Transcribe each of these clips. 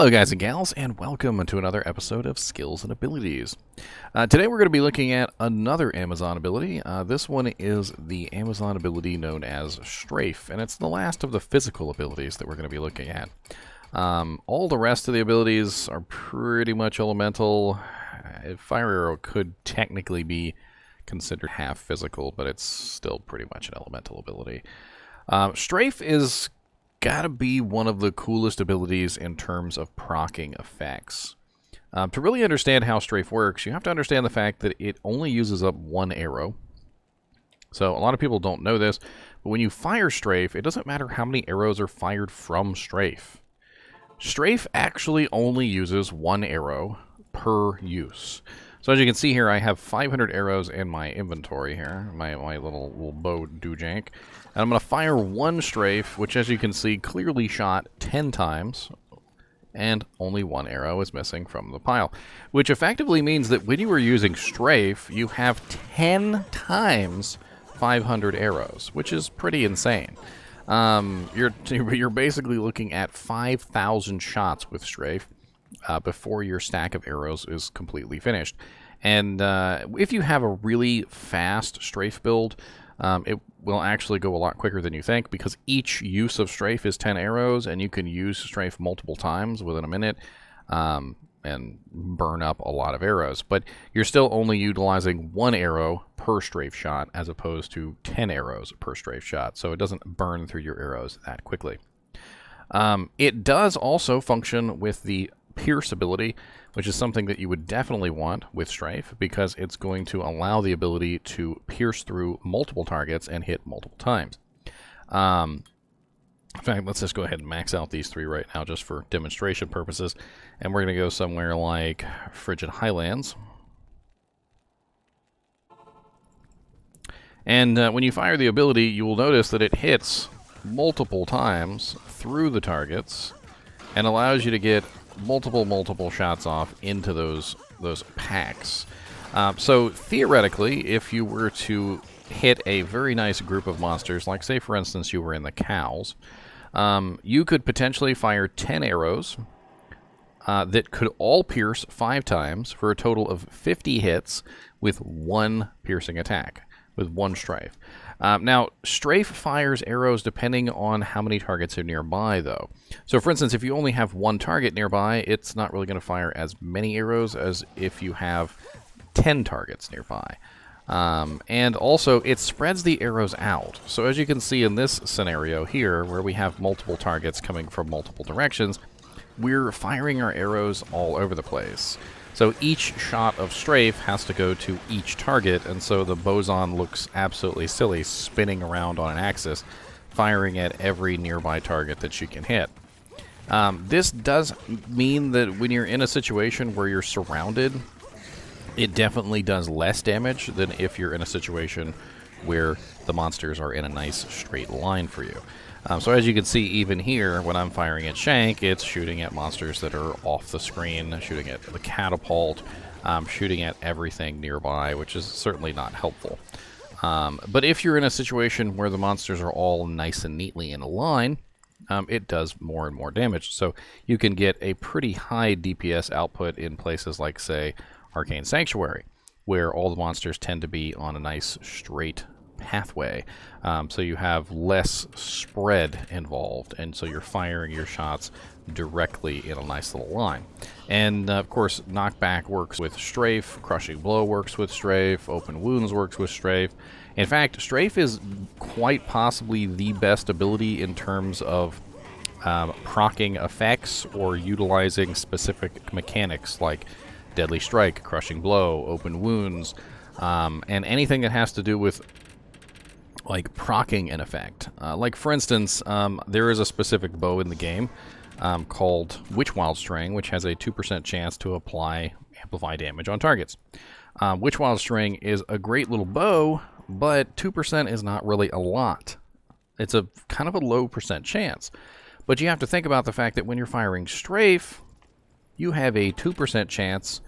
Hello guys and gals, and welcome to another episode of Skills and Abilities. Today we're going to be looking at another Amazon ability. This one is the Amazon ability known as Strafe, and it's the last of the physical abilities that we're going to be looking at. All the rest of the abilities are pretty much elemental. Fire Arrow could technically be considered half physical, but it's still pretty much an elemental ability. Strafe is gotta be one of the coolest abilities in terms of proccing effects. To really understand how Strafe works, you have to understand the fact that it only uses up one arrow. So a lot of people don't know this, but when you fire Strafe, it doesn't matter how many arrows are fired from Strafe. Strafe actually only uses one arrow per use. So as you can see here, I have 500 arrows in my inventory here, my little bow doojank. And I'm going to fire one Strafe, which as you can see clearly shot 10 times, and only one arrow is missing from the pile. Which effectively means that when you are using Strafe, you have 10 times 500 arrows, which is pretty insane. You're basically looking at 5,000 shots with Strafe before your stack of arrows is completely finished. And if you have a really fast Strafe build, it will actually go a lot quicker than you think, because each use of Strafe is 10 arrows, and you can use Strafe multiple times within a minute and burn up a lot of arrows. But you're still only utilizing one arrow per Strafe shot, as opposed to 10 arrows per Strafe shot, so it doesn't burn through your arrows that quickly. It does also function with the Pierce ability, which is something that you would definitely want with Strafe, because it's going to allow the ability to pierce through multiple targets and hit multiple times. In fact, let's just go ahead and max out these three right now just for demonstration purposes, and we're going to go somewhere like Frigid Highlands. And when you fire the ability, you will notice that it hits multiple times through the targets and allows you to get multiple shots off into those packs. So theoretically, if you were to hit a very nice group of monsters, like say for instance you were in the cows, you could potentially fire 10 arrows that could all pierce 5 times for a total of 50 hits with one piercing attack, with one Strafe. Now, Strafe fires arrows depending on how many targets are nearby, though. So, for instance, if you only have one target nearby, it's not really going to fire as many arrows as if you have 10 targets nearby. And also, it spreads the arrows out. So, as you can see in this scenario here, where we have multiple targets coming from multiple directions, we're firing our arrows all over the place. So each shot of Strafe has to go to each target, and so the boson looks absolutely silly, spinning around on an axis, firing at every nearby target that you can hit. This does mean that when you're in a situation where you're surrounded, it definitely does less damage than if you're in a situation where the monsters are in a nice straight line for you. So as you can see, even here, when I'm firing at Shank, it's shooting at monsters that are off the screen, shooting at the catapult, shooting at everything nearby, which is certainly not helpful. But if you're in a situation where the monsters are all nice and neatly in a line, it does more and more damage. So you can get a pretty high DPS output in places like, say, Arcane Sanctuary, where all the monsters tend to be on a nice straight pathway, so you have less spread involved, and so you're firing your shots directly in a nice little line. And of course, knockback works with Strafe, crushing blow works with Strafe, open wounds works with Strafe. In fact, Strafe is quite possibly the best ability in terms of proccing effects or utilizing specific mechanics like Deadly Strike, crushing blow, open wounds, and anything that has to do with like proccing an effect. Like for instance, there is a specific bow in the game called Witch Wild String, which has a 2% chance to apply amplify damage on targets. Witch Wild String is a great little bow, but 2% is not really a lot. It's a kind of a low percent chance. But you have to think about the fact that when you're firing Strafe, you have a 2% chance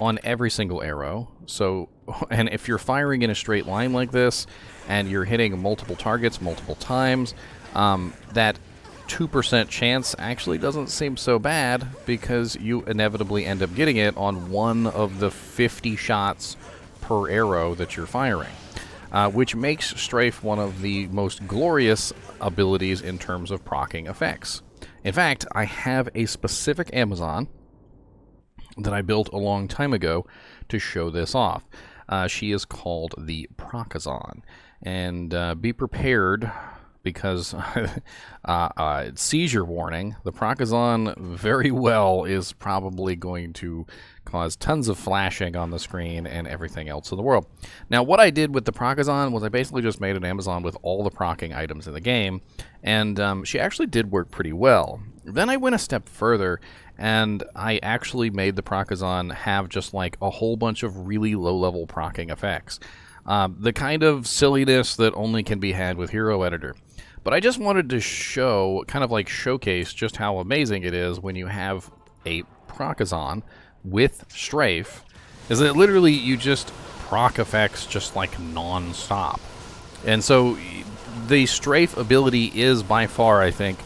on every single arrow. So, and if you're firing in a straight line like this, and you're hitting multiple targets multiple times, that 2% chance actually doesn't seem so bad, because you inevitably end up getting it on one of the 50 shots per arrow that you're firing, which makes Strafe one of the most glorious abilities in terms of proccing effects. In fact, I have a specific Amazon that I built a long time ago to show this off. She is called the Procazon, and be prepared, because seizure warning, the Procazon very well is probably going to cause tons of flashing on the screen and everything else in the world. Now, what I did with the Procazon was I basically just made an Amazon with all the proccing items in the game, and she actually did work pretty well. Then I went a step further, and I actually made the Procazon have just like a whole bunch of really low-level proccing effects. The kind of silliness that only can be had with Hero Editor. But I just wanted to show, kind of like showcase, just how amazing it is when you have a Procazon with Strafe, is that literally you just proc effects just like non-stop. And so the Strafe ability is by far, I think,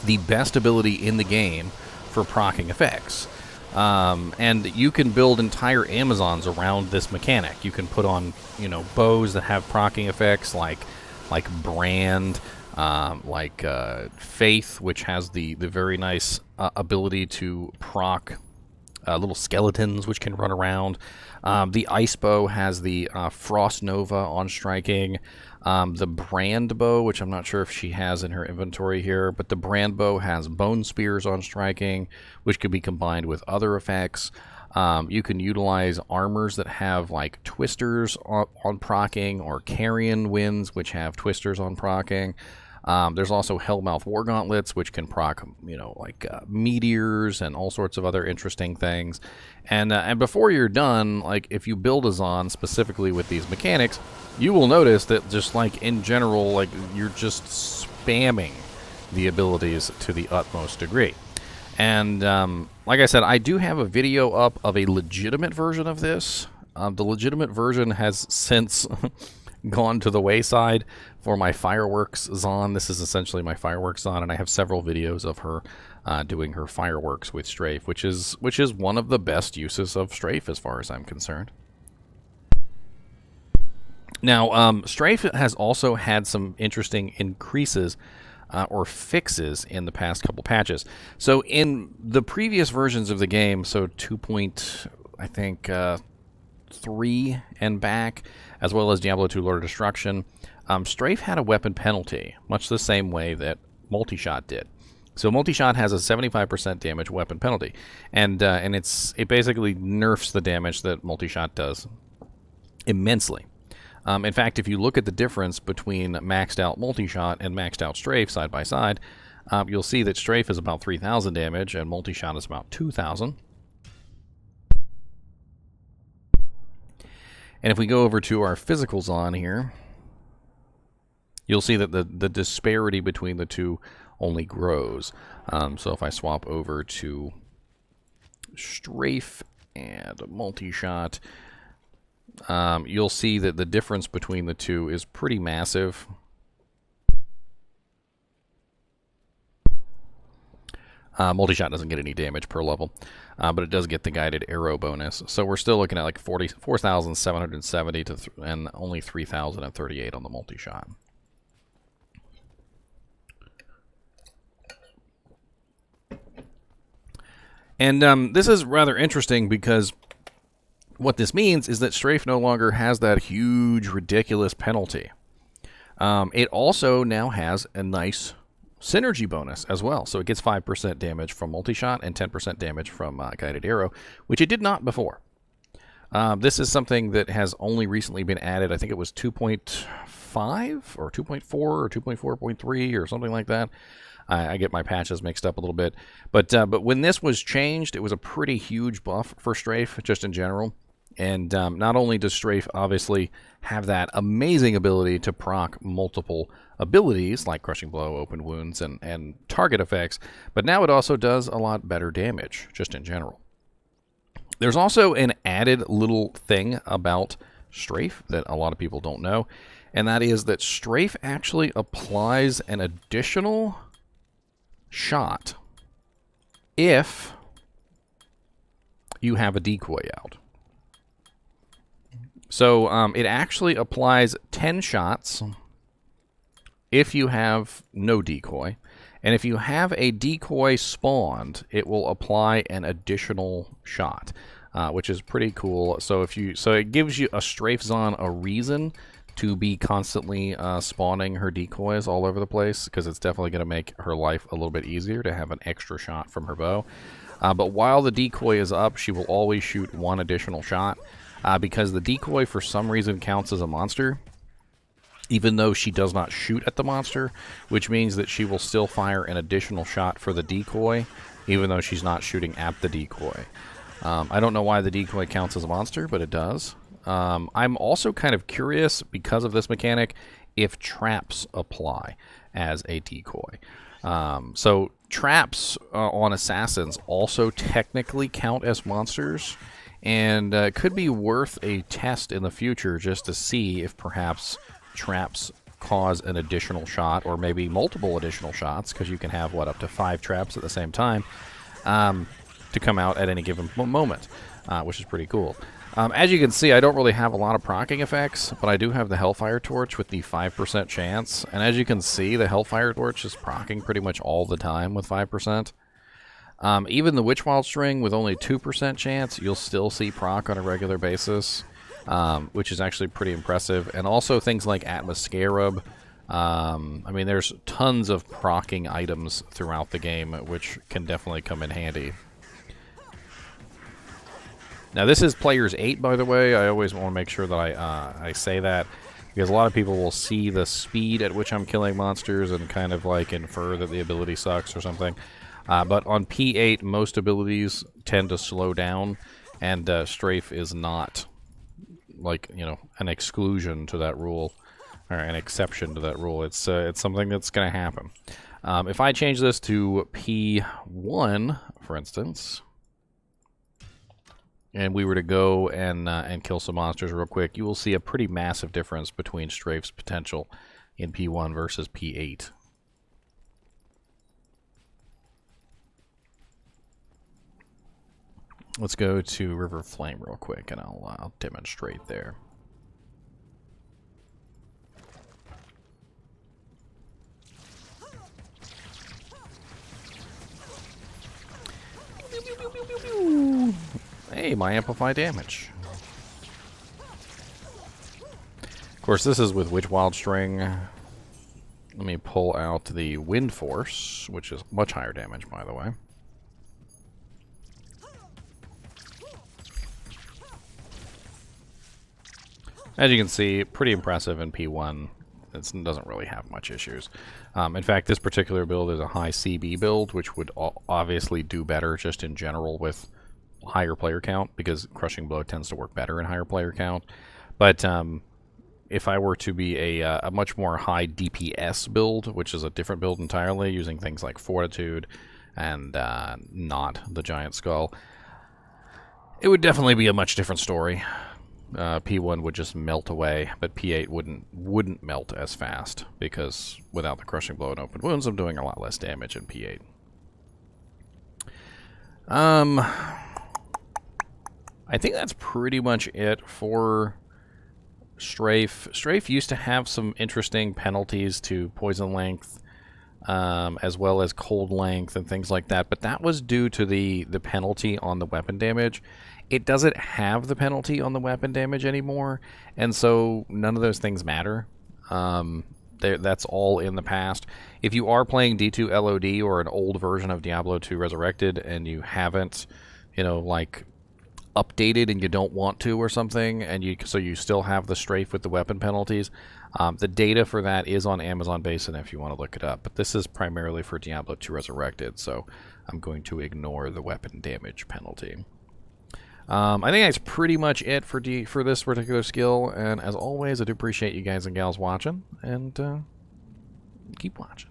the best ability in the game for proccing effects. And you can build entire Amazons around this mechanic. You can put on, you know, bows that have proccing effects like Brand, Faith, which has the very nice ability to proc little skeletons which can run around. The Ice Bow has the Frost Nova on striking. The Brand Bow, which I'm not sure if she has in her inventory here, but the Brand Bow has Bone Spears on striking, which could be combined with other effects. You can utilize armors that have like Twisters on proccing, or Carrion Winds, which have Twisters on proccing. There's also Hellmouth War Gauntlets, which can proc, you know, like meteors and all sorts of other interesting things. And before you're done, like if you build a Zon specifically with these mechanics, you will notice that just like in general, like you're just spamming the abilities to the utmost degree. And like I said, I do have a video up of a legitimate version of this. The legitimate version has since gone to the wayside for my fireworks Zon. This is essentially my fireworks Zon, and I have several videos of her doing her fireworks with Strafe, which is one of the best uses of Strafe as far as I'm concerned. Now, Strafe has also had some interesting increases or fixes in the past couple patches. So in the previous versions of the game, so 2.3 and back, as well as Diablo 2 Lord of Destruction, Strafe had a weapon penalty, much the same way that Multi-Shot did. So Multi-Shot has a 75% damage weapon penalty, and it basically nerfs the damage that Multi-Shot does immensely. In fact, if you look at the difference between maxed out Multi-Shot and maxed out Strafe side by side, you'll see that Strafe is about 3,000 damage and Multi-Shot is about 2,000. And if we go over to our physicals on here, you'll see that the disparity between the two only grows. So if I swap over to Strafe and Multi-Shot, you'll see that the difference between the two is pretty massive. Multi-Shot doesn't get any damage per level, but it does get the guided arrow bonus. So we're still looking at like 4,770 and only 3,038 on the Multi-Shot. And this is rather interesting because what this means is that Strafe no longer has that huge, ridiculous penalty. It also now has a nice synergy bonus as well. So it gets 5% damage from Multi-Shot and 10% damage from Guided Arrow, which it did not before. This is something that has only recently been added. I think it was 2.5 or 2.4 or 2.4.3 or something like that. I get my patches mixed up a little bit. But when this was changed, it was a pretty huge buff for Strafe, just in general. And not only does Strafe obviously have that amazing ability to proc multiple abilities, like Crushing Blow, Open Wounds, and target effects, but now it also does a lot better damage, just in general. There's also an added little thing about Strafe that a lot of people don't know, and that is that Strafe actually applies an additional shot if you have a decoy out. So it actually applies 10 shots if you have no decoy. And if you have a decoy spawned, it will apply an additional shot, which is pretty cool. So it gives you a Strafezon a reason to be constantly spawning her decoys all over the place, because it's definitely going to make her life a little bit easier to have an extra shot from her bow. But while the decoy is up, she will always shoot one additional shot, because the decoy for some reason counts as a monster, even though she does not shoot at the monster, which means that she will still fire an additional shot for the decoy, even though she's not shooting at the decoy. I don't know why the decoy counts as a monster, but it does. I'm also kind of curious, because of this mechanic, if traps apply as a decoy. So traps on assassins also technically count as monsters, and could be worth a test in the future just to see if perhaps traps cause an additional shot, or maybe multiple additional shots, because you can have, what, up to 5 traps at the same time, to come out at any given moment, which is pretty cool. As you can see, I don't really have a lot of proccing effects, but I do have the Hellfire Torch with the 5% chance, and as you can see, the Hellfire Torch is proccing pretty much all the time with 5%. Even the Witchwild String with only 2% chance, you'll still see proc on a regular basis, which is actually pretty impressive. And also things like Atmos Scarab. I mean, there's tons of proccing items throughout the game, which can definitely come in handy. Now, this is Players 8, by the way. I always want to make sure that I say that, because a lot of people will see the speed at which I'm killing monsters and kind of like infer that the ability sucks or something. But on P8, most abilities tend to slow down, and Strafe is not, like, you know, an exclusion to that rule, or an exception to that rule. It's something that's going to happen. If I change this to P1, for instance, and we were to go and kill some monsters real quick, you will see a pretty massive difference between Strafe's potential in P1 versus P8. Let's go to River Flame real quick, and I'll demonstrate there. Hey, my amplify damage. Of course, this is with Witchwild String. Let me pull out the Wind Force, which is much higher damage, by the way. As you can see, pretty impressive in P1. It doesn't really have much issues. In fact, this particular build is a high CB build, which would obviously do better just in general with higher player count, because Crushing Blow tends to work better in higher player count. But if I were to be a much more high DPS build, which is a different build entirely, using things like Fortitude and not the Giant Skull, it would definitely be a much different story. P1 would just melt away, but P8 wouldn't melt as fast, because without the Crushing Blow and Open Wounds, I'm doing a lot less damage in P8. I think that's pretty much it for Strafe. Strafe used to have some interesting penalties to poison length, as well as cold length and things like that, but that was due to the penalty on the weapon damage. It doesn't have the penalty on the weapon damage anymore, and so none of those things matter. That's all in the past. If you are playing D2 LOD or an old version of Diablo 2 Resurrected and you haven't, you know, like, updated and you don't want to or something, and so you still have the Strafe with the weapon penalties, the data for that is on Amazon Basin if you want to look it up. But this is primarily for Diablo 2 Resurrected, so I'm going to ignore the weapon damage penalty. I think that's pretty much it for this particular skill, and as always, I do appreciate you guys and gals watching, and keep watching.